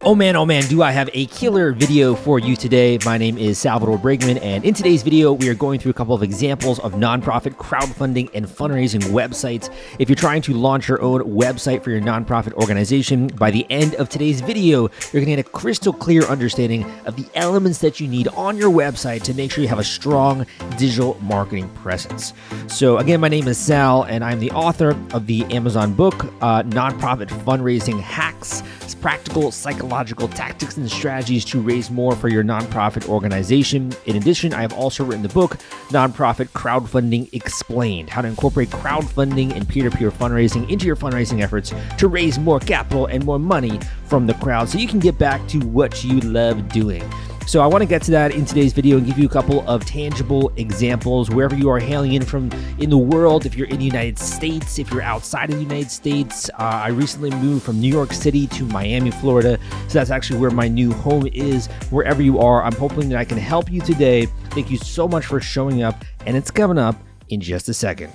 Oh man, do I have a killer video for you today. My name is Salvador Briggman, and in today's video, we are going through a couple of examples of nonprofit crowdfunding and fundraising websites. If you're trying to launch your own website for your nonprofit organization, by the end of today's video, you're going to get a crystal clear understanding of the elements that you need on your website to make sure you have a strong digital marketing presence. So again, my name is Sal, and I'm the author of the Amazon book, Nonprofit Fundraising Hacks, Practical Psychological Tactics and Strategies to Raise More for Your Nonprofit Organization. In addition, I have also written the book, Nonprofit Crowdfunding Explained, how to incorporate crowdfunding and peer-to-peer fundraising into your fundraising efforts to raise more capital and more money from the crowd so you can get back to what you love doing. So I want to get to that in today's video and give you a couple of tangible examples wherever you are hailing in from in the world. If you're in the United States, if you're outside of the United States, I recently moved from New York City to Miami, Florida. So that's actually where my new home is. Wherever you are, I'm hoping that I can help you today. Thank you so much for showing up, and it's coming up in just a second.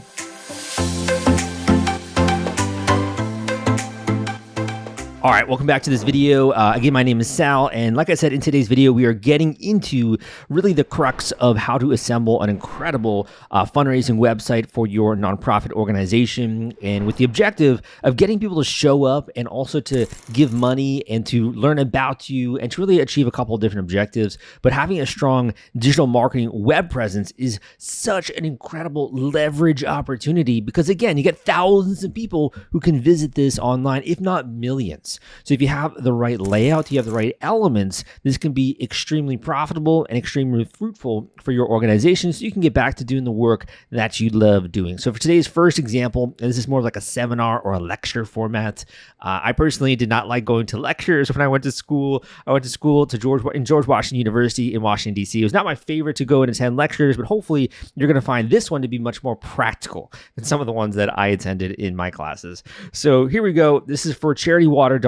All right, welcome back to this video. Again, my name is Sal, and like I said, in today's video, we are getting into really the crux of how to assemble an incredible fundraising website for your nonprofit organization, and with the objective of getting people to show up and also to give money and to learn about you and to really achieve a couple of different objectives. But having a strong digital marketing web presence is such an incredible leverage opportunity because, again, you get thousands of people who can visit this online, if not millions. So if you have the right layout, you have the right elements, this can be extremely profitable and extremely fruitful for your organization so you can get back to doing the work that you love doing. So for today's first example, and this is more like a seminar or a lecture format. I personally did not like going to lectures when I went to school. I went to school to George Washington University in Washington, D.C. It was not my favorite to go and attend lectures, but hopefully you're going to find this one to be much more practical than some of the ones that I attended in my classes. So here we go. This is for charitywater.org.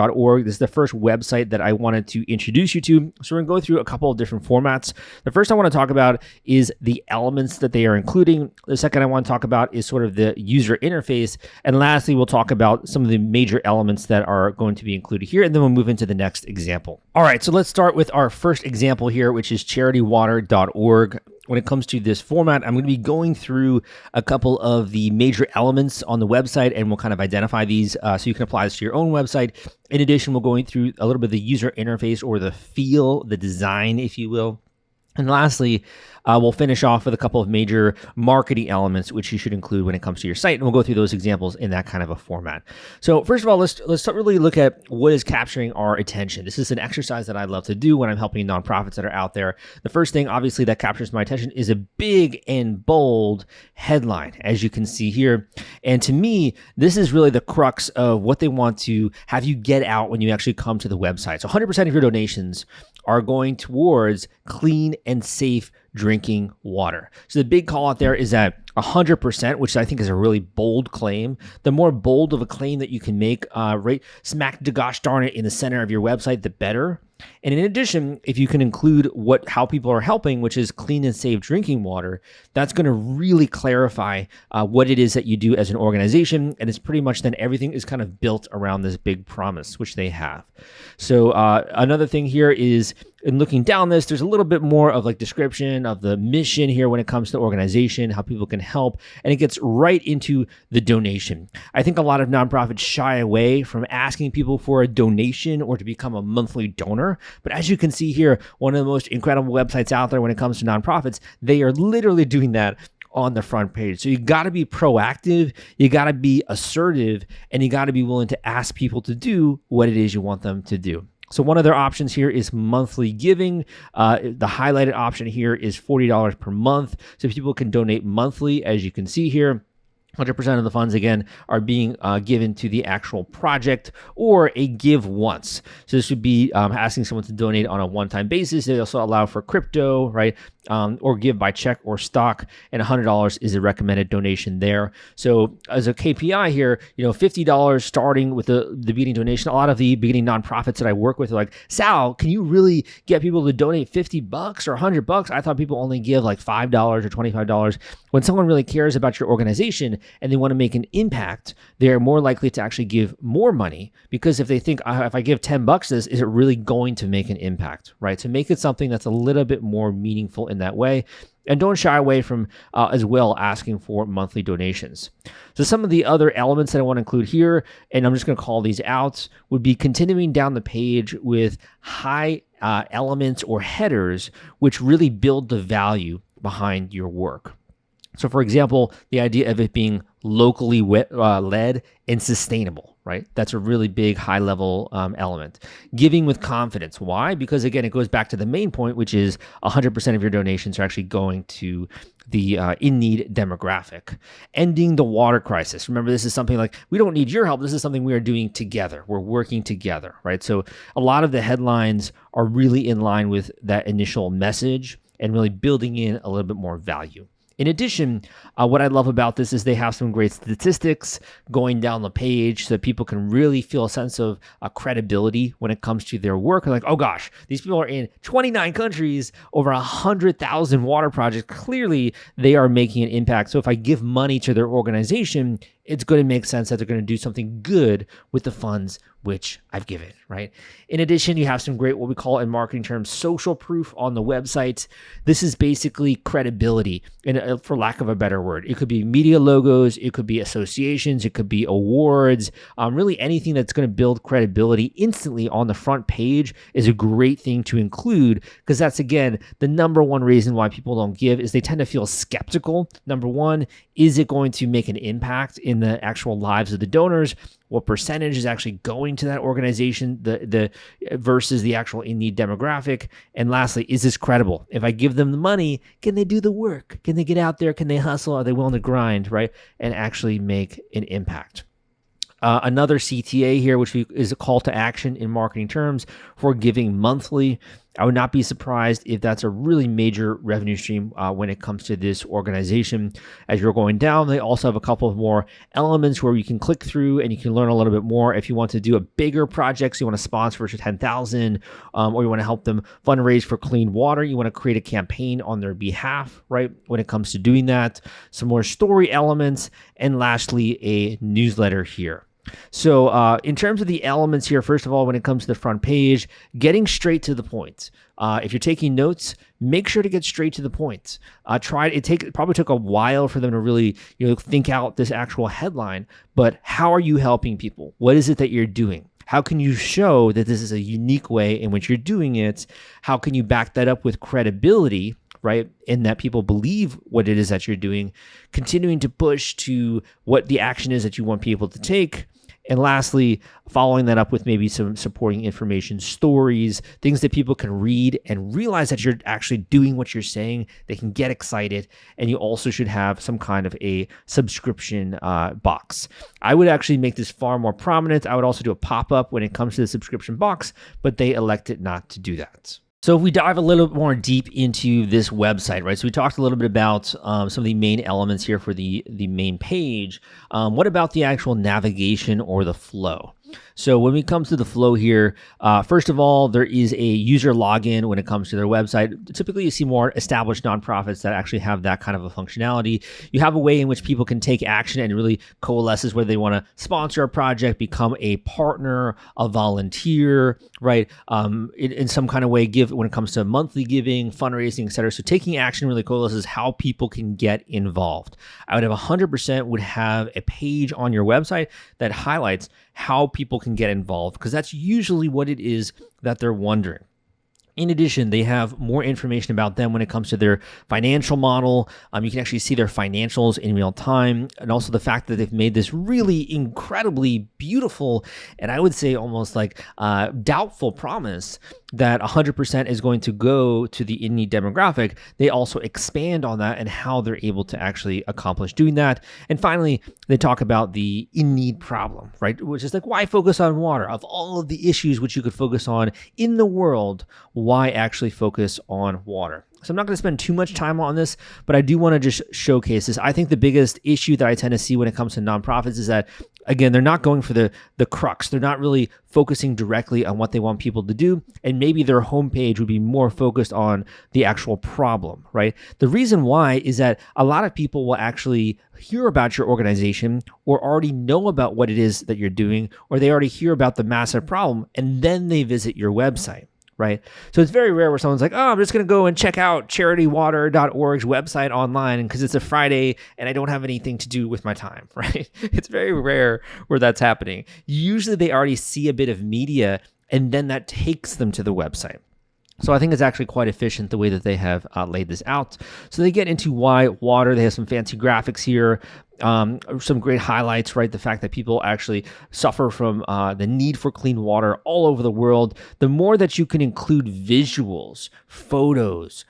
This is the first website that I wanted to introduce you to. So we're going to go through a couple of different formats. The first I want to talk about is the elements that they are including. The second I want to talk about is sort of the user interface. And lastly, we'll talk about some of the major elements that are going to be included here, and then we'll move into the next example. All right, so let's start with our first example here, which is charitywater.org. When it comes to this format, I'm going to be going through a couple of the major elements on the website, and we'll kind of identify these so you can apply this to your own website. In addition, we're going through a little bit of the user interface or the feel, the design, if you will. And lastly, we'll finish off with a couple of major marketing elements which you should include when it comes to your site, and we'll go through those examples in that kind of a format. So first of all, let's really look at what is capturing our attention. This is an exercise that I love to do when I'm helping nonprofits that are out there. The first thing, obviously, that captures my attention is a big and bold headline, as you can see here. And to me, this is really the crux of what they want to have you get out when you actually come to the website. So 100% of your donations are going towards clean and safe drinking water. So the big call out there is that 100%, which I think is a really bold claim. The more bold of a claim that you can make, right smack gosh darn it in the center of your website, the better. And in addition, if you can include how people are helping, which is clean and safe drinking water, that's going to really clarify what it is that you do as an organization. And it's pretty much then everything is kind of built around this big promise, which they have. So another thing here is, in looking down this, there's a little bit more of like description of the mission here when it comes to organization, how people can help, and it gets right into the donation. I think a lot of nonprofits shy away from asking people for a donation or to become a monthly donor. But as you can see here, one of the most incredible websites out there when it comes to nonprofits, they are literally doing that on the front page. So you got to be proactive, you got to be assertive, and you got to be willing to ask people to do what it is you want them to do. So one of their options here is monthly giving. The highlighted option here is $40 per month. So people can donate monthly, as you can see here. 100% of the funds, again, are being given to the actual project or a give once. So this would be asking someone to donate on a one-time basis. They also allow for crypto, right? Or give by check or stock, and $100 is a recommended donation there. So as a KPI here, $50 starting with the beginning donation. A lot of the beginning nonprofits that I work with are like, Sal, can you really get people to donate $50 or $100? I thought people only give like $5 or $25. When someone really cares about your organization, and they want to make an impact, they're more likely to actually give more money, because if they think, if I give $10 to this, is it really going to make an impact, right? To make it something that's a little bit more meaningful in that way. And don't shy away from as well asking for monthly donations. So some of the other elements that I want to include here, and I'm just going to call these out, would be continuing down the page with high elements or headers, which really build the value behind your work. So for example, the idea of it being locally led and sustainable, right? That's a really big high level element. Giving with confidence. Why? Because again, it goes back to the main point, which is 100% of your donations are actually going to the in-need demographic. Ending the water crisis. Remember, this is something like, we don't need your help. This is something we are doing together. We're working together, right? So a lot of the headlines are really in line with that initial message and really building in a little bit more value. In addition, what I love about this is they have some great statistics going down the page so that people can really feel a sense of credibility when it comes to their work. Like, oh gosh, these people are in 29 countries, over 100,000 water projects. Clearly, they are making an impact. So if I give money to their organization, it's going to make sense that they're going to do something good with the funds which I've given, right? In addition, you have some great, what we call in marketing terms, social proof on the website. This is basically credibility, and for lack of a better word. It could be media logos, it could be associations, it could be awards, really anything that's going to build credibility instantly on the front page is a great thing to include, because that's, again, the number one reason why people don't give is they tend to feel skeptical. Number one, is it going to make an impact in the actual lives of the donors? What percentage is actually going to that organization, the versus the actual in-need demographic? And lastly, is this credible? If I give them the money, can they do the work? Can they get out there? Can they hustle? Are they willing to grind, right? And actually make an impact. Another CTA here, which is a call to action in marketing terms for giving monthly. I would not be surprised if that's a really major revenue stream when it comes to this organization. As you're going down, they also have a couple of more elements where you can click through and you can learn a little bit more. If you want to do a bigger project, so you want to sponsor for 10,000, or you want to help them fundraise for clean water, you want to create a campaign on their behalf, right? When it comes to doing that, some more story elements, and lastly, a newsletter here. So in terms of the elements here, first of all, when it comes to the front page, getting straight to the point. If you're taking notes, make sure to get straight to the point. It probably took a while for them to really think out this actual headline, but how are you helping people? What is it that you're doing? How can you show that this is a unique way in which you're doing it? How can you back that up with credibility, right? In that people believe what it is that you're doing, continuing to push to what the action is that you want people to take. And lastly, following that up with maybe some supporting information, stories, things that people can read and realize that you're actually doing what you're saying. They can get excited. And you also should have some kind of a subscription box. I would actually make this far more prominent. I would also do a pop-up when it comes to the subscription box, but they elected not to do that. So if we dive a little more deep into this website, right? So we talked a little bit about some of the main elements here for the main page. What about the actual navigation or the flow? So when it comes to the flow here, first of all, there is a user login when it comes to their website. Typically, you see more established nonprofits that actually have that kind of a functionality. You have a way in which people can take action and really coalesces whether they want to sponsor a project, become a partner, a volunteer, right? In some kind of way, give when it comes to monthly giving, fundraising, et cetera. So taking action really coalesces how people can get involved. I would have 100% would have a page on your website that highlights how people can get involved, because that's usually what it is that they're wondering. In addition, they have more information about them when it comes to their financial model. You can actually see their financials in real time, and also the fact that they've made this really incredibly beautiful, and I would say almost like doubtful promise that 100% is going to go to the in-need demographic. They also expand on that and how they're able to actually accomplish doing that. And finally, they talk about the in-need problem, right? Which is like, why focus on water? Of all of the issues which you could focus on in the world, why actually focus on water? So I'm not going to spend too much time on this, but I do want to just showcase this. I think the biggest issue that I tend to see when it comes to nonprofits is that Again, they're not going for the crux. They're not really focusing directly on what they want people to do. And maybe their homepage would be more focused on the actual problem, right? The reason why is that a lot of people will actually hear about your organization or already know about what it is that you're doing, or they already hear about the massive problem, and then they visit your website. Right. So it's very rare where someone's like, oh, I'm just going to go and check out charitywater.org's website online because it's a Friday and I don't have anything to do with my time. Right. It's very rare where that's happening. Usually they already see a bit of media and then that takes them to the website. So I think it's actually quite efficient the way that they have laid this out. So they get into why water. They have some fancy graphics here, some great highlights, right? The fact that people actually suffer from the need for clean water all over the world. The more that you can include visuals, photos,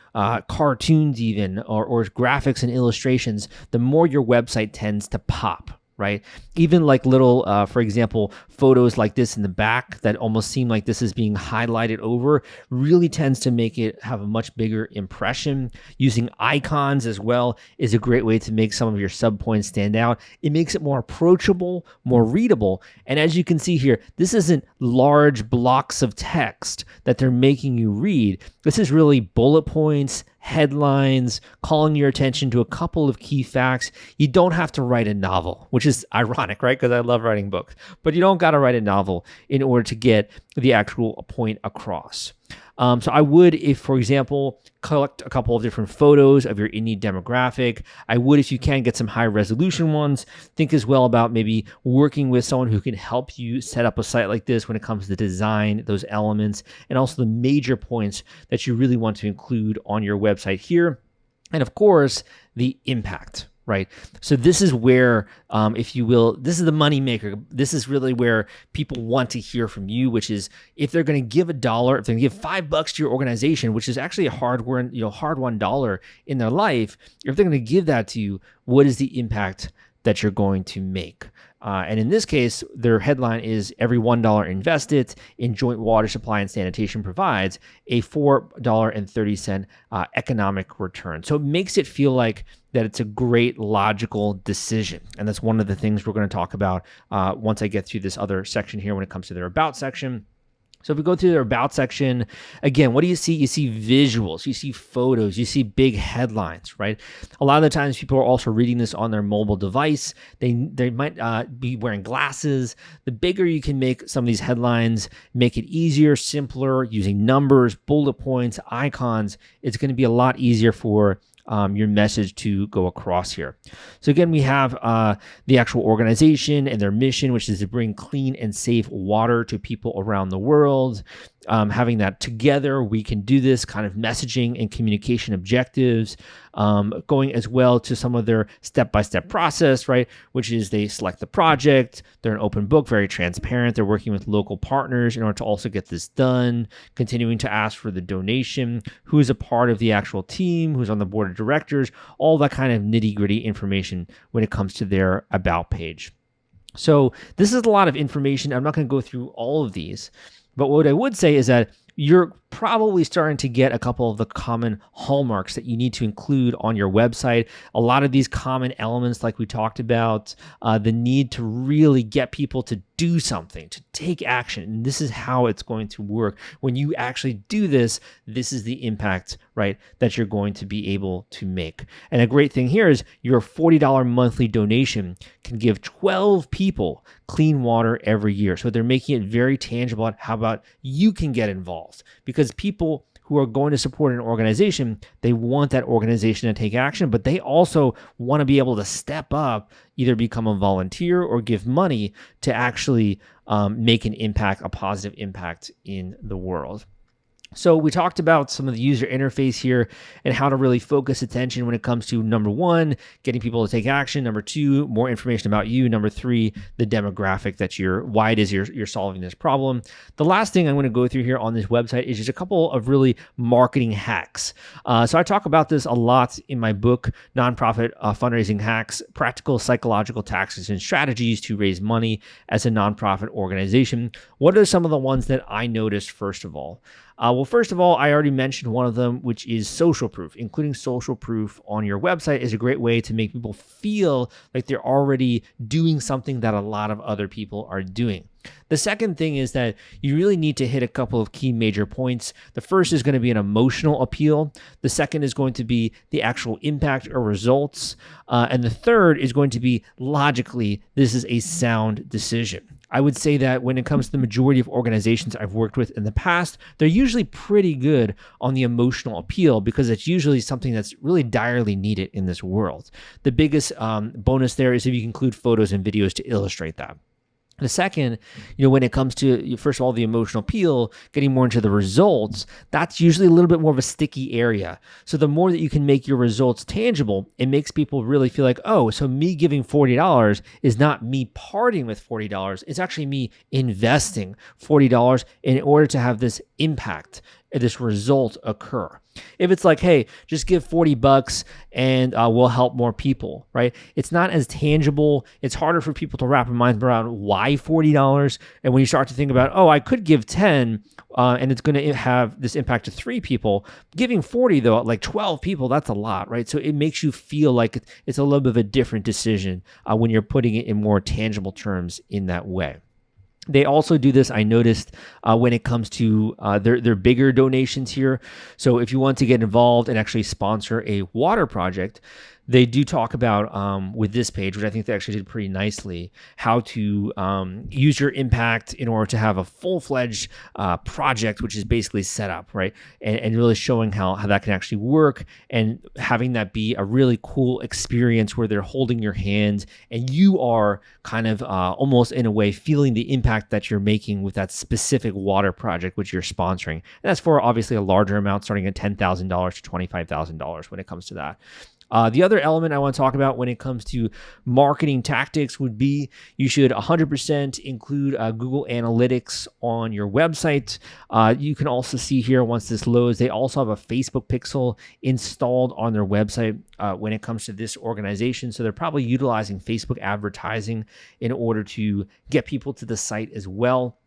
cartoons even, or graphics and illustrations, the more your website tends to pop. Right? Even like little, for example, photos like this in the back that almost seem like this is being highlighted over really tends to make it have a much bigger impression. Using icons as well is a great way to make some of your subpoints stand out. It makes it more approachable, more readable. And as you can see here, this isn't large blocks of text that they're making you read. This is really bullet points, headlines, calling your attention to a couple of key facts. You don't have to write a novel, which is ironic, right? Because I love writing books, but you don't got to write a novel in order to get the actual point across. So I would, if, for example, collect a couple of different photos of your in-need demographic. I would, if you can, get some high resolution ones. Think as well about maybe working with someone who can help you set up a site like this when it comes to design, those elements, and also the major points that you really want to include on your website here. And of course, the impact. Right. So this is where, if you will, this is the money maker. This is really where people want to hear from you, which is if they're going to give $1, if they're going to give $5 to your organization, which is actually a hard-won dollar in their life, if they're going to give that to you, what is the impact that you're going to make? And in this case, their headline is every $1 invested in joint water supply and sanitation provides a $4.30 economic return. So it makes it feel like that it's a great logical decision. And that's one of the things we're going to talk about once I get through this other section here when it comes to their about section. So if we go through their about section, again, what do you see? You see visuals, you see photos, you see big headlines, right? A lot of the times people are also reading this on their mobile device. They might be wearing glasses. The bigger you can make some of these headlines, make it easier, simpler, using numbers, bullet points, icons, it's going to be a lot easier for your message to go across here. So again, we have the actual organization and their mission, which is to bring clean and safe water to people around the world. Having that together, we can do this kind of messaging and communication objectives, going as well to some of their step-by-step process, right? Which is they select the project, they're an open book, very transparent. They're working with local partners in order to also get this done, continuing to ask for the donation, who is a part of the actual team, who's on the board of directors, all that kind of nitty-gritty information when it comes to their about page. So this is a lot of information. I'm not going to go through all of these. But what I would say is that you're probably starting to get a couple of the common hallmarks that you need to include on your website. A lot of these common elements, like we talked about, the need to really get people to do something, to take action. And this is how it's going to work. When you actually do this, this is the impact, right, that you're going to be able to make. And a great thing here is your $40 monthly donation can give 12 people clean water every year. So they're making it very tangible on how about you can get involved, because people who are going to support an organization, they want that organization to take action, but they also want to be able to step up, either become a volunteer or give money to actually make an impact, a positive impact in the world. So we talked about some of the user interface here and how to really focus attention when it comes to, number one, getting people to take action. Number two, more information about you. Number three, the demographic that why it is you're solving this problem. The last thing I'm going to go through here on this website is just a couple of really marketing hacks. So I talk about this a lot in my book, Nonprofit Fundraising Hacks, Practical Psychological Tactics and Strategies to Raise Money as a Nonprofit Organization. What are some of the ones that I noticed first of all? Well, Well, first of all, I already mentioned one of them, which is social proof. Including social proof on your website is a great way to make people feel like they're already doing something that a lot of other people are doing. The second thing is that you really need to hit a couple of key major points. The first is going to be an emotional appeal. The second is going to be the actual impact or results. And the third is going to be logically, this is a sound decision. I would say that when it comes to the majority of organizations I've worked with in the past, they're usually pretty good on the emotional appeal because it's usually something that's really direly needed in this world. The biggest bonus there is if you can include photos and videos to illustrate that. The second, when it comes to, first of all, the emotional appeal, getting more into the results, that's usually a little bit more of a sticky area. So the more that you can make your results tangible, it makes people really feel like, oh, so me giving $40 is not me parting with $40. It's actually me investing $40 in order to have this impact, this result occur. If it's like, hey, just give $40 and we'll help more people, right? It's not as tangible. It's harder for people to wrap their minds around why $40. And when you start to think about, oh, I could give 10 and it's going to have this impact to 3 people. Giving 40 though, like 12 people, that's a lot, right? So it makes you feel like it's a little bit of a different decision when you're putting it in more tangible terms in that way. They also do this, I noticed, when it comes to their bigger donations here. So if you want to get involved and actually sponsor a water project, they do talk about, with this page, which I think they actually did pretty nicely, how to use your impact in order to have a full-fledged project, which is basically set up, right? And really showing how that can actually work and having that be a really cool experience where they're holding your hand and you are kind of almost in a way feeling the impact that you're making with that specific water project which you're sponsoring. And that's for obviously a larger amount, starting at $10,000 to $25,000 when it comes to that. The other element I want to talk about when it comes to marketing tactics would be you should 100% include Google Analytics on your website. You can also see here once this loads, they also have a Facebook pixel installed on their website when it comes to this organization. So they're probably utilizing Facebook advertising in order to get people to the site as well.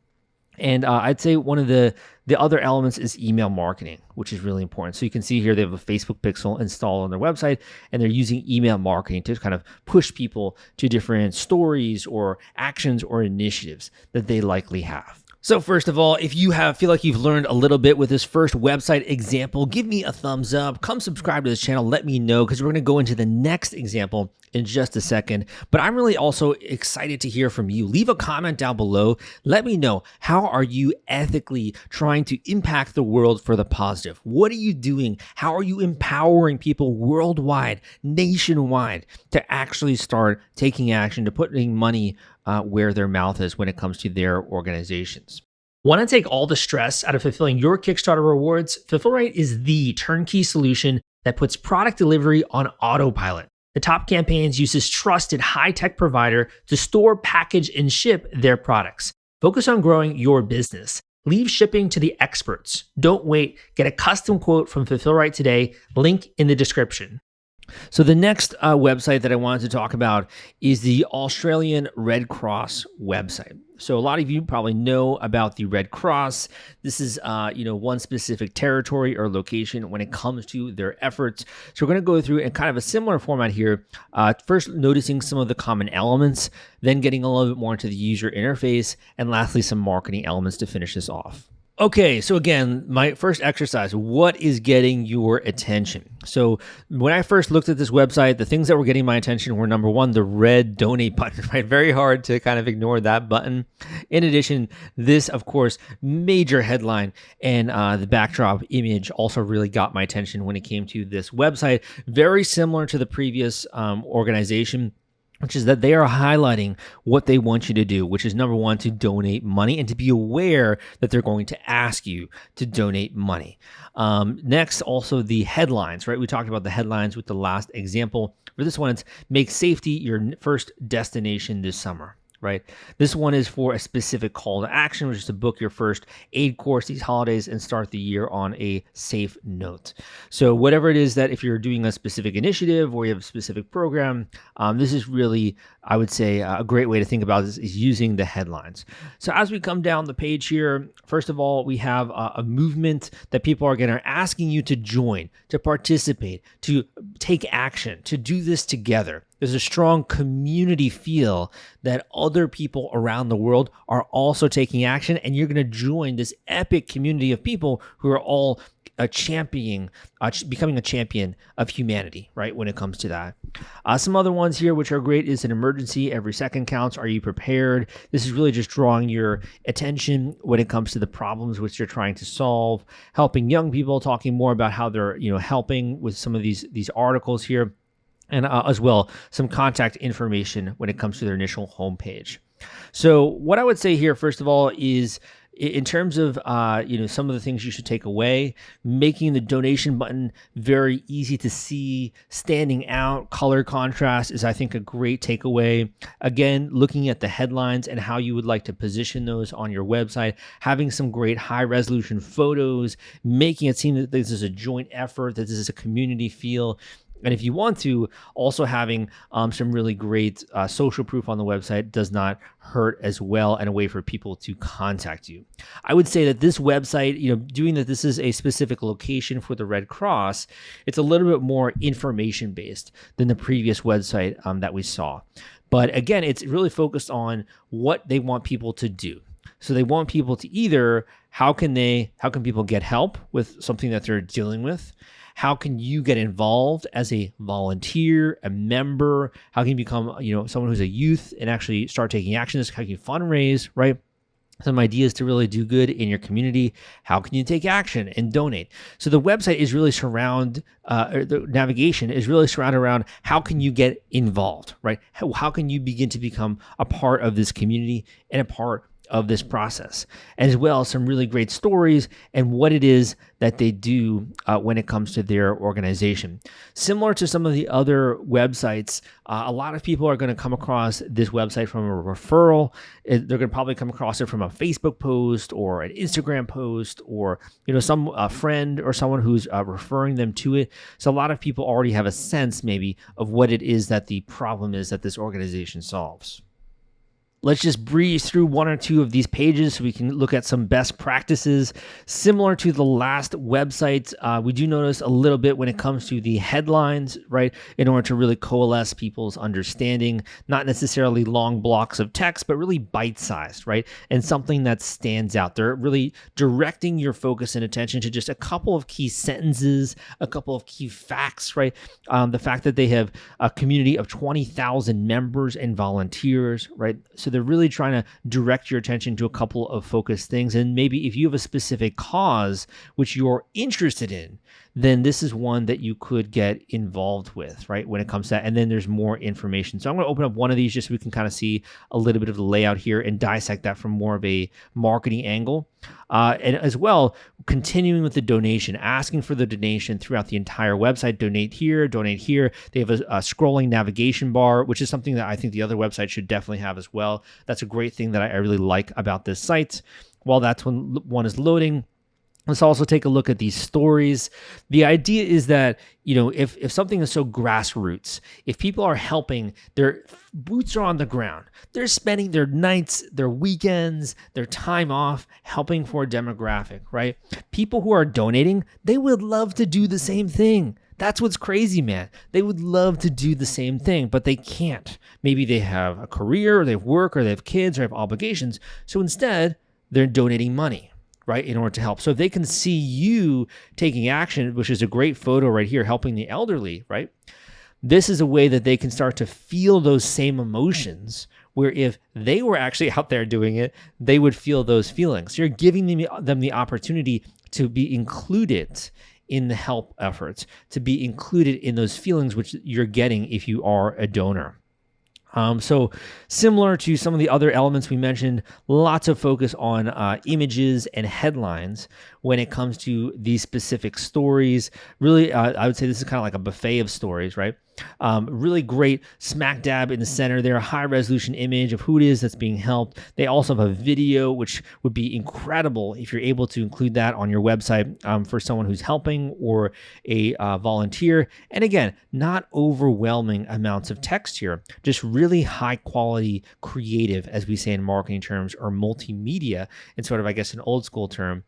And I'd say one of the other elements is email marketing, which is really important. So you can see here they have a Facebook pixel installed on their website, and they're using email marketing to kind of push people to different stories or actions or initiatives that they likely have. So first of all, if you feel like you've learned a little bit with this first website example, give me a thumbs up, come subscribe to this channel, let me know, because we're going to go into the next example in just a second. But I'm really also excited to hear from you. Leave a comment down below. Let me know, how are you ethically trying to impact the world for the positive? What are you doing? How are you empowering people worldwide, nationwide, to actually start taking action, to putting money where their mouth is when it comes to their organizations? Want to take all the stress out of fulfilling your Kickstarter rewards? Fulfillment is the turnkey solution that puts product delivery on autopilot. The Top Campaigns uses trusted high-tech provider to store, package, and ship their products. Focus on growing your business. Leave shipping to the experts. Don't wait. Get a custom quote from Fulfillment today. Link in the description. So the next website that I wanted to talk about is the Australian Red Cross website. So a lot of you probably know about the Red Cross. This is, one specific territory or location when it comes to their efforts. So we're going to go through in kind of a similar format here. First, noticing some of the common elements, then getting a little bit more into the user interface, and lastly, some marketing elements to finish this off. Okay, so again, my first exercise, what is getting your attention? So when I first looked at this website, the things that were getting my attention were, number one, the red donate button, right? Very hard to kind of ignore that button. In addition, this, of course, major headline and the backdrop image also really got my attention when it came to this website. Very similar to the previous organization, which is that they are highlighting what they want you to do, which is number one, to donate money and to be aware that they're going to ask you to donate money. Next, also the headlines, right? We talked about the headlines with the last example. For this one, it's make safety your first destination this summer. right? This one is for a specific call to action, which is to book your first aid course these holidays and start the year on a safe note. So whatever it is that if you're doing a specific initiative or you have a specific program, this is really, I would say, a great way to think about this is using the headlines. So as we come down the page here, first of all, we have a movement that people are asking you to join, to participate, to take action, to do this together. There's a strong community feel that other people around the world are also taking action, and you're going to join this epic community of people who are all becoming a champion of humanity, right, when it comes to that. Some other ones here which are great is an emergency, every second counts, are you prepared? This is really just drawing your attention when it comes to the problems which you're trying to solve, helping young people, talking more about how they're helping with some of these articles here, and as well some contact information when it comes to their initial homepage. So what I would say here, first of all, is in terms of some of the things you should take away, making the donation button very easy to see, standing out, color contrast is, I think, a great takeaway. Again, looking at the headlines and how you would like to position those on your website, having some great high resolution photos, making it seem that this is a joint effort, that this is a community feel. And if you want to, also having some really great social proof on the website does not hurt as well, and a way for people to contact you. I would say that this website, doing that this is a specific location for the Red Cross, it's a little bit more information based than the previous website that we saw. But again, it's really focused on what they want people to do. So they want people to either, how can people get help with something that they're dealing with? How can you get involved as a volunteer, a member? How can you become, someone who's a youth and actually start taking action? How can you fundraise, right? Some ideas to really do good in your community. How can you take action and donate? So the website is really the navigation is really surrounded around how can you get involved, right? How can you begin to become a part of this community and a part of this process, as well as some really great stories and what it is that they do when it comes to their organization. Similar to some of the other websites, a lot of people are going to come across this website from a referral. They're going to probably come across it from a Facebook post or an Instagram post, or some friend or someone who's referring them to it. So a lot of people already have a sense maybe of what it is that the problem is that this organization solves. Let's just breeze through one or two of these pages so we can look at some best practices. Similar to the last website, we do notice a little bit when it comes to the headlines, right? In order to really coalesce people's understanding, not necessarily long blocks of text, but really bite-sized, right? And something that stands out. They're really directing your focus and attention to just a couple of key sentences, a couple of key facts, right? The fact that they have a community of 20,000 members and volunteers, right? So they're really trying to direct your attention to a couple of focused things. And maybe if you have a specific cause which you're interested in, then this is one that you could get involved with, right, when it comes to that. And then there's more information. So I'm going to open up one of these just so we can kind of see a little bit of the layout here and dissect that from more of a marketing angle. And as well, continuing with the donation, asking for the donation throughout the entire website. Donate here, donate here. They have a scrolling navigation bar, which is something that I think the other website should definitely have as well. That's a great thing that I really like about this site. While that's when one is loading, let's also take a look at these stories. The idea is that, if something is so grassroots, if people are helping, their boots are on the ground, they're spending their nights, their weekends, their time off helping for a demographic, right? People who are donating, they would love to do the same thing. That's what's crazy, man. They would love to do the same thing, but they can't. Maybe they have a career, or they have work, or they have kids, or have obligations. So instead, they're donating money, right, in order to help. So if they can see you taking action, which is a great photo right here, helping the elderly, right? This is a way that they can start to feel those same emotions, where if they were actually out there doing it, they would feel those feelings. You're giving them the opportunity to be included in the help efforts, to be included in those feelings which you're getting if you are a donor. So similar to some of the other elements we mentioned, lots of focus on images and headlines when it comes to these specific stories. Really, I would say this is kind of like a buffet of stories, right? Really great smack dab in the center there, high resolution image of who it is that's being helped. They also have a video, which would be incredible if you're able to include that on your website for someone who's helping or a volunteer. And again, not overwhelming amounts of text here, just really high quality creative, as we say in marketing terms, or multimedia, in sort of, I guess, an old school term,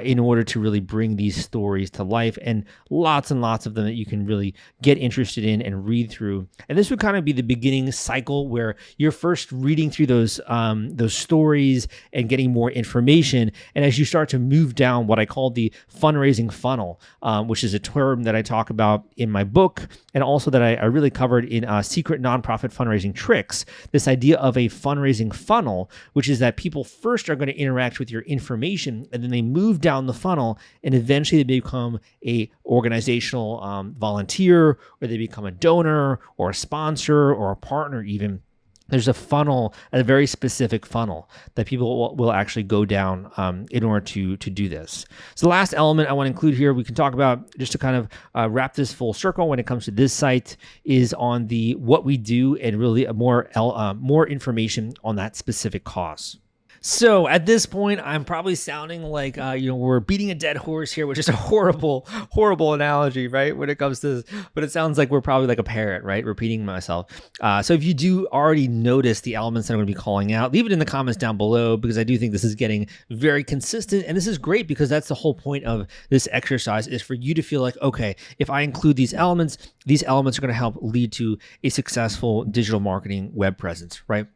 in order to really bring these stories to life, and lots of them that you can really get interested in and read through. And this would kind of be the beginning cycle where you're first reading through those stories and getting more information. And as you start to move down what I call the fundraising funnel, which is a term that I talk about in my book, and also that I really covered in Secret Nonprofit Fundraising Tricks, this idea of a fundraising funnel, which is that people first are going to interact with your information, and then they move down the funnel, and eventually they become a organizational volunteer, or they become a donor or a sponsor or a partner even. There's a funnel, a very specific funnel that people will actually go down in order to do this. So the last element I want to include here, we can talk about just to kind of wrap this full circle when it comes to this site, is on the what we do and really more information on that specific cause. So at this point, I'm probably sounding like, we're beating a dead horse here, which is a horrible analogy, right? When it comes to this, but it sounds like we're probably like a parrot, right? Repeating myself. So if you do already notice the elements that I'm going to be calling out, leave it in the comments down below, because I do think this is getting very consistent. And this is great because that's the whole point of this exercise, is for you to feel like, okay, if I include these elements are going to help lead to a successful digital marketing web presence, right?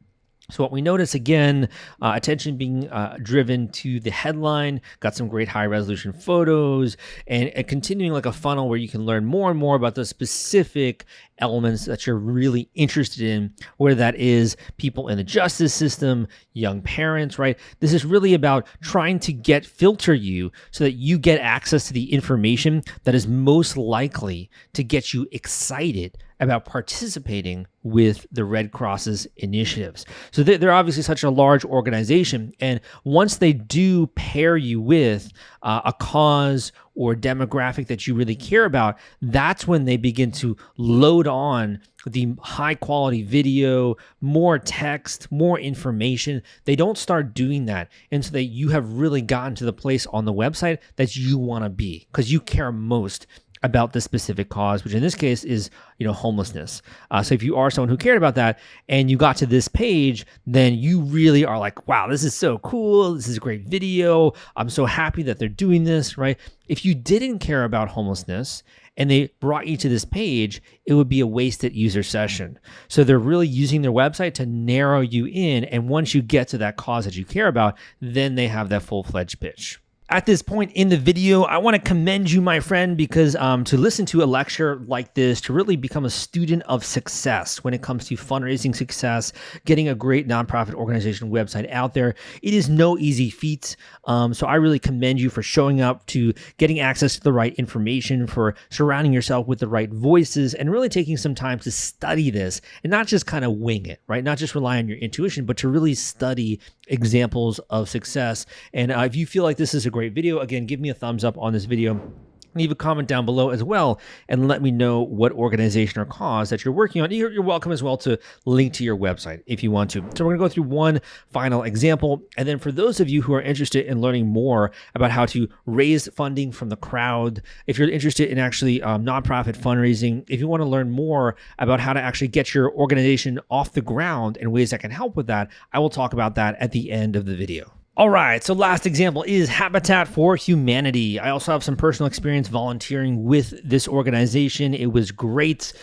So what we notice, again, attention being driven to the headline, got some great high resolution photos, and continuing like a funnel where you can learn more and more about the specific elements that you're really interested in, whether that is people in the justice system, young parents, right? This is really about trying to filter you so that you get access to the information that is most likely to get you excited about participating with the Red Cross's initiatives. So they're obviously such a large organization, and once they do pair you with a cause or demographic that you really care about, that's when they begin to load on the high quality video, more text, more information. They don't start doing that until you have really gotten to the place on the website that you want to be, because you care most about the specific cause, which in this case is, homelessness. So if you are someone who cared about that and you got to this page, then you really are like, wow, this is so cool. This is a great video. I'm so happy that they're doing this, right? If you didn't care about homelessness and they brought you to this page, it would be a wasted user session. So they're really using their website to narrow you in. And once you get to that cause that you care about, then they have that full-fledged pitch. At this point in the video, I want to commend you, my friend, because to listen to a lecture like this, to really become a student of success when it comes to fundraising success, getting a great nonprofit organization website out there, it is no easy feat. So I really commend you for showing up, to getting access to the right information, for surrounding yourself with the right voices, and really taking some time to study this and not just kind of wing it, right? Not just rely on your intuition, but to really study examples of success. And if you feel like this is a great video, again, give me a thumbs up on this video. Leave a comment down below as well, and let me know what organization or cause that you're working on. You're welcome as well to link to your website if you want to. So we're going to go through one final example. And then for those of you who are interested in learning more about how to raise funding from the crowd, if you're interested in actually nonprofit fundraising, if you want to learn more about how to actually get your organization off the ground and ways that can help with that, I will talk about that at the end of the video. All right, so last example is Habitat for Humanity. I also have some personal experience volunteering with this organization. It was great,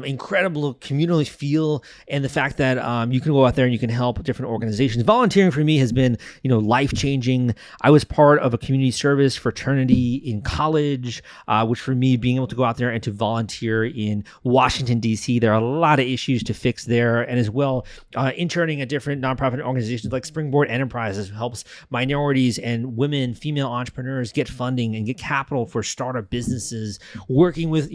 incredible community feel, and the fact that you can go out there and you can help different organizations. Volunteering for me has been, life-changing. I was part of a community service fraternity in college, which for me, being able to go out there and to volunteer in Washington, D.C., there are a lot of issues to fix there, and as well, interning at different nonprofit organizations like Springboard Enterprises, who helps helps minorities and women, female entrepreneurs get funding and get capital for startup businesses, working with,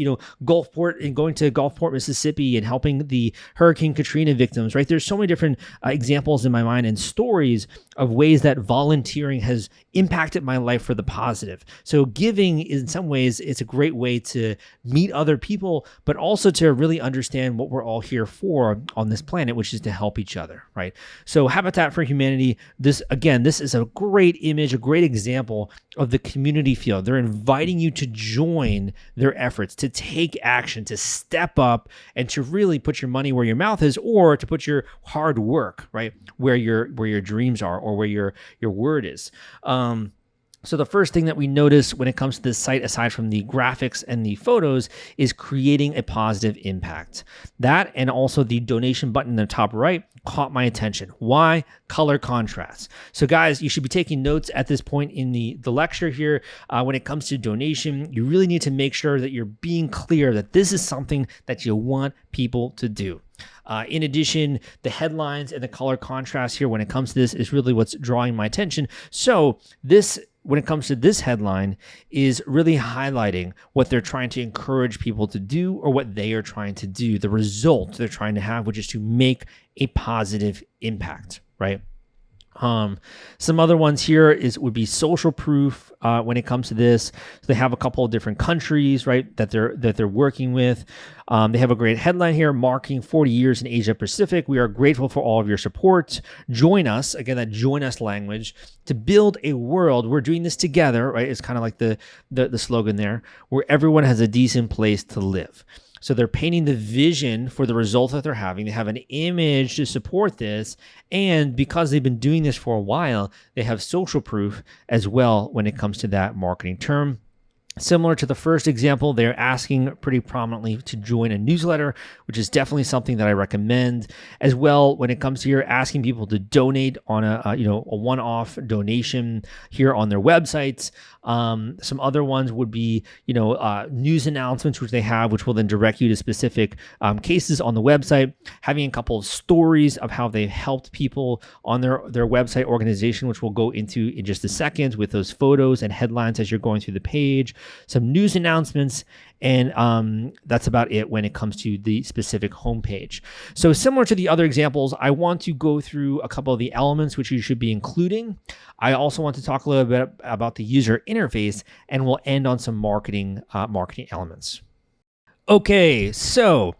Gulfport and going to Gulfport, Mississippi and helping the Hurricane Katrina victims, right? There's so many different examples in my mind and stories of ways that volunteering has impacted my life for the positive. So giving, in some ways, it's a great way to meet other people, but also to really understand what we're all here for on this planet, which is to help each other, right? So Habitat for Humanity, this is a great image, a great example of the community field. They're inviting you to join their efforts, to take action, to step up, and to really put your money where your mouth is, or to put your hard work, right, where your dreams are, or where your word is. So the first thing that we notice when it comes to this site, aside from the graphics and the photos, is creating a positive impact. That, and also the donation button in the top right, caught my attention. Why? Color contrast. So guys, you should be taking notes at this point in the lecture here. When it comes to donation, you really need to make sure that you're being clear that this is something that you want people to do. In addition, the headlines and the color contrast here when it comes to this is really what's drawing my attention. So this, when it comes to this headline, is really highlighting what they're trying to encourage people to do, or what they are trying to do, the result they're trying to have, which is to make a positive impact, right? Some other ones here would be social proof when it comes to this. So they have a couple of different countries, right, that they're working with. They have a great headline here, marking 40 years in Asia Pacific. We are grateful for all of your support. Join us, again, that join us language, to build a world. We're doing this together, right? It's kind of like the slogan there, where everyone has a decent place to live. So they're painting the vision for the result that they're having. They have an image to support this. And because they've been doing this for a while, they have social proof as well when it comes to that marketing term. Similar to the first example, they're asking pretty prominently to join a newsletter, which is definitely something that I recommend. As well, when it comes to here, asking people to donate on a one-off donation here on their websites. Some other ones would be, news announcements, which they have, which will then direct you to specific cases on the website. Having a couple of stories of how they've helped people on their website organization, which we'll go into in just a second, with those photos and headlines as you're going through the page. Some news announcements, and that's about it when it comes to the specific homepage. So similar to the other examples, I want to go through a couple of the elements which you should be including. I also want to talk a little bit about the user interface, and we'll end on some marketing elements. Okay, so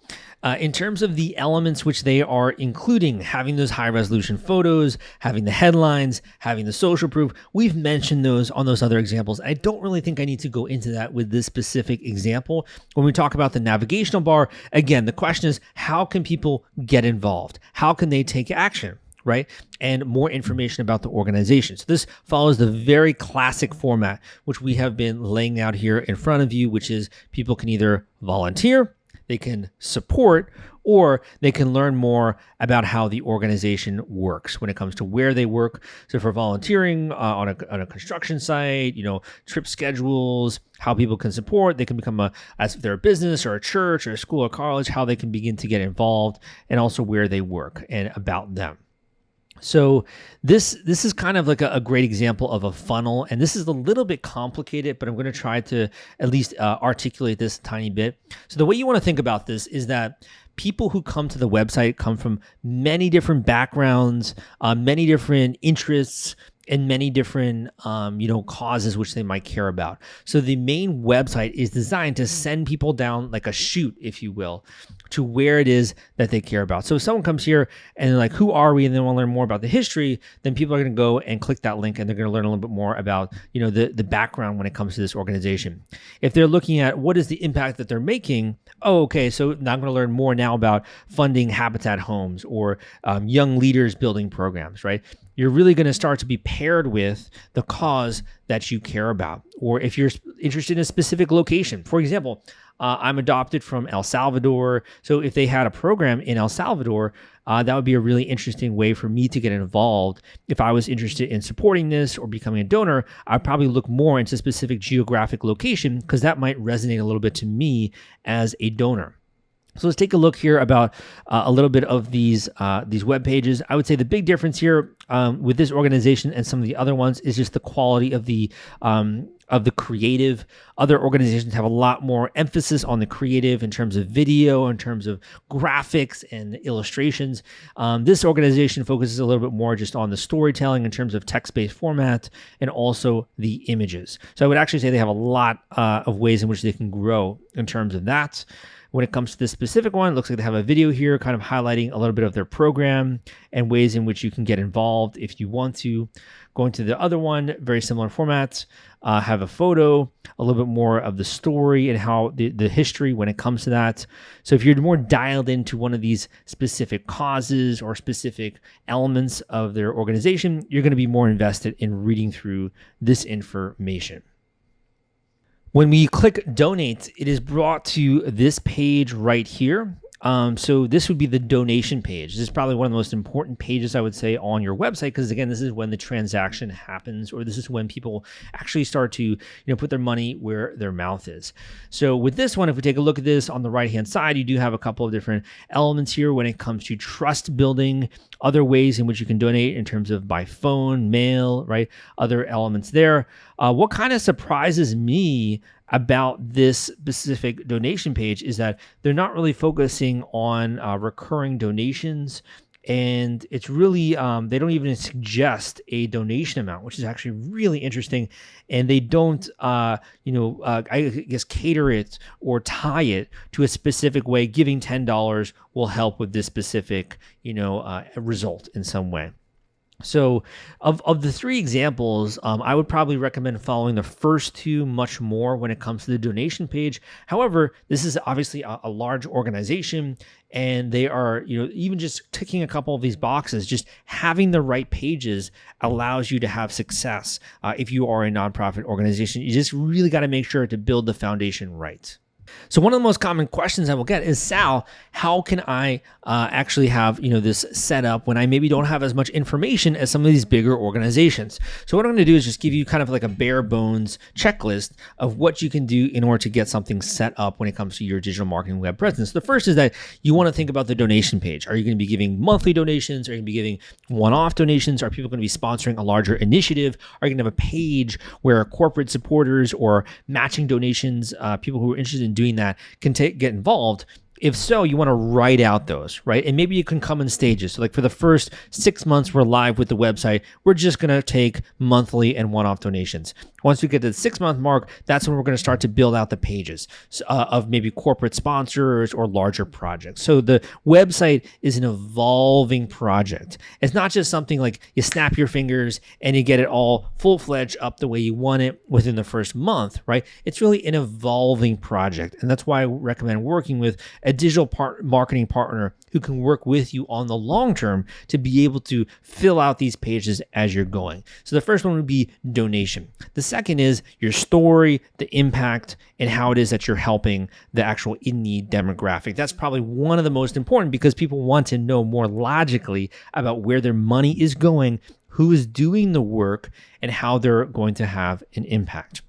in terms of the elements which they are including, having those high resolution photos, having the headlines, having the social proof, we've mentioned those on those other examples. I don't really think I need to go into that with this specific example. When we talk about the navigational bar, again, the question is, how can people get involved? How can they take action? Right? And more information about the organization. So this follows the very classic format, which we have been laying out here in front of you, which is people can either volunteer, they can support, or they can learn more about how the organization works when it comes to where they work. So for volunteering on a construction site, trip schedules, how people can support, they can become as if they're a business or a church or a school or college, how they can begin to get involved, and also where they work and about them. So this is kind of like a great example of a funnel, and this is a little bit complicated, but I'm going to try to at least articulate this a tiny bit. So the way you want to think about this is that people who come to the website come from many different backgrounds, many different interests, and many different causes which they might care about. So the main website is designed to send people down like a chute, if you will, to where it is that they care about. So if someone comes here and they're like, who are we? And they want to learn more about the history, then people are going to go and click that link, and they're going to learn a little bit more about, the background when it comes to this organization. If they're looking at what is the impact that they're making, okay, so now I'm going to learn more now about funding Habitat homes or young leaders building programs, right? You're really going to start to be paired with the cause that you care about. Or if you're interested in a specific location, for example, I'm adopted from El Salvador. So if they had a program in El Salvador, that would be a really interesting way for me to get involved. If I was interested in supporting this or becoming a donor, I'd probably look more into a specific geographic location, because that might resonate a little bit to me as a donor. So let's take a look here about a little bit of these web pages. I would say the big difference here with this organization and some of the other ones is just the quality of the creative. Other organizations have a lot more emphasis on the creative in terms of video, in terms of graphics and illustrations. This organization focuses a little bit more just on the storytelling in terms of text-based format and also the images. So I would actually say they have a lot of ways in which they can grow in terms of that. When it comes to this specific one, it looks like they have a video here kind of highlighting a little bit of their program and ways in which you can get involved if you want to. Going to the other one, very similar formats, have a photo, a little bit more of the story and how the history when it comes to that. So if you're more dialed into one of these specific causes or specific elements of their organization, you're going to be more invested in reading through this information. When we click donate, it is brought to this page right here. So this would be the donation page. This is probably one of the most important pages, I would say, on your website, because again, this is when the transaction happens, or this is when people actually start to, put their money where their mouth is. So with this one, if we take a look at this on the right-hand side, you do have a couple of different elements here when it comes to trust building, other ways in which you can donate in terms of by phone, mail, right? Other elements there. What kind of surprises me about this specific donation page is that they're not really focusing on recurring donations, and it's really they don't even suggest a donation amount, which is actually really interesting. And they don't I guess cater it or tie it to a specific way. Giving $10 will help with this specific result in some way. So of the three examples, I would probably recommend following the first two much more when it comes to the donation page. However, this is obviously a large organization, and they are, even just ticking a couple of these boxes, just having the right pages allows you to have success. If you are a nonprofit organization, you just really got to make sure to build the foundation right. So one of the most common questions I will get is, Sal, how can I actually have this set up when I maybe don't have as much information as some of these bigger organizations? So what I'm going to do is just give you kind of like a bare bones checklist of what you can do in order to get something set up when it comes to your digital marketing web presence. The first is that you want to think about the donation page. Are you going to be giving monthly donations? Are you going to be giving one-off donations? Are people going to be sponsoring a larger initiative? Are you going to have a page where corporate supporters or matching donations, people who are interested in doing that can get involved? If so, you want to write out those, right? And maybe you can come in stages. So like for the first 6 months we're live with the website, we're just going to take monthly and one-off donations. Once we get to the 6-month mark, that's when we're going to start to build out the pages of maybe corporate sponsors or larger projects. So the website is an evolving project. It's not just something like you snap your fingers and you get it all full-fledged up the way you want it within the first month, right? It's really an evolving project. And that's why I recommend working with a digital marketing partner who can work with you on the long term to be able to fill out these pages as you're going. So the first one would be donation. The second is your story, the impact, and how it is that you're helping the actual in-need demographic. That's probably one of the most important, because people want to know more logically about where their money is going, who is doing the work, and how they're going to have an impact.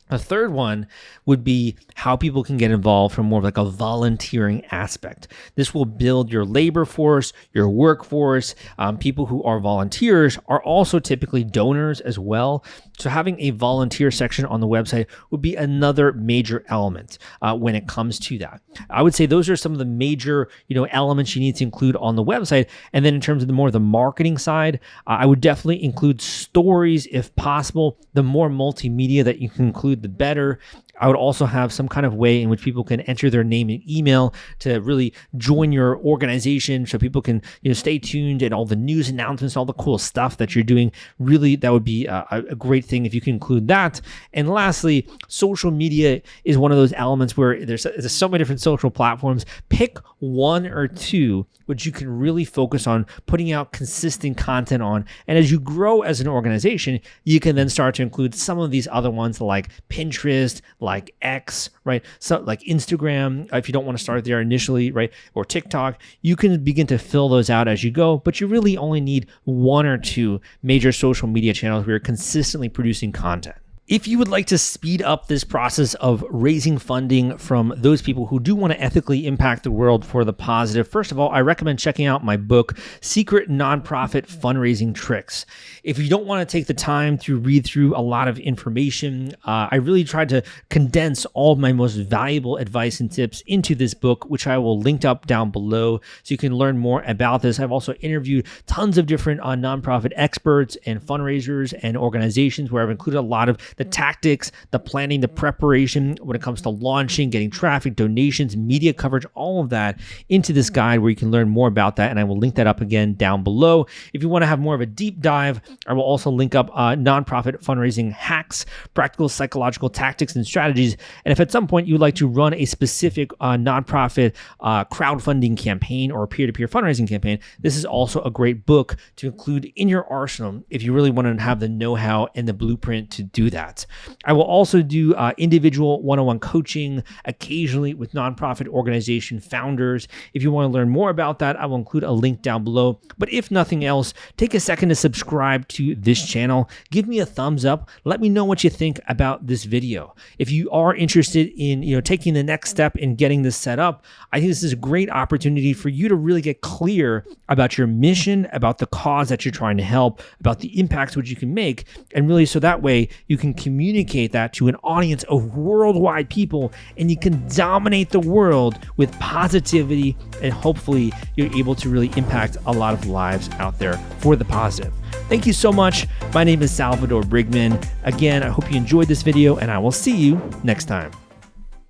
A third one would be how people can get involved from more of like a volunteering aspect. This will build your labor force, your workforce. People who are volunteers are also typically donors as well. So having a volunteer section on the website would be another major element when it comes to that. I would say those are some of the major elements you need to include on the website. And then in terms of the marketing side, I would definitely include stories if possible. The more multimedia that you can include, the better. I would also have some kind of way in which people can enter their name and email to really join your organization, so people can stay tuned and all the news announcements, all the cool stuff that you're doing. Really, that would be a great thing if you can include that. And lastly, social media is one of those elements where there's so many different social platforms. Pick one or two which you can really focus on putting out consistent content on. And as you grow as an organization, you can then start to include some of these other ones like Pinterest, like X, right? So like Instagram, if you don't want to start there initially, right? Or TikTok, you can begin to fill those out as you go, but you really only need one or two major social media channels where you're consistently producing content. If you would like to speed up this process of raising funding from those people who do want to ethically impact the world for the positive, first of all, I recommend checking out my book, Secret Nonprofit Fundraising Tricks. If you don't want to take the time to read through a lot of information, I really tried to condense all of my most valuable advice and tips into this book, which I will link up down below so you can learn more about this. I've also interviewed tons of different nonprofit experts and fundraisers and organizations where I've included a lot of the tactics, the planning, the preparation when it comes to launching, getting traffic, donations, media coverage, all of that into this guide where you can learn more about that. And I will link that up again down below. If you want to have more of a deep dive, I will also link up nonprofit fundraising hacks, practical psychological tactics and strategies. And if at some point you would like to run a specific nonprofit crowdfunding campaign or a peer-to-peer fundraising campaign, this is also a great book to include in your arsenal if you really want to have the know-how and the blueprint to do that. I will also do individual one-on-one coaching occasionally with nonprofit organization founders. If you want to learn more about that, I will include a link down below. But if nothing else, take a second to subscribe to this channel. Give me a thumbs up. Let me know what you think about this video. If you are interested in taking the next step in getting this set up, I think this is a great opportunity for you to really get clear about your mission, about the cause that you're trying to help, about the impacts which you can make, and really so that way you can communicate that to an audience of worldwide people and you can dominate the world with positivity, and hopefully you're able to really impact a lot of lives out there for the positive. Thank you so much. My name is Salvador Briggman. Again, I hope you enjoyed this video and I will see you next time.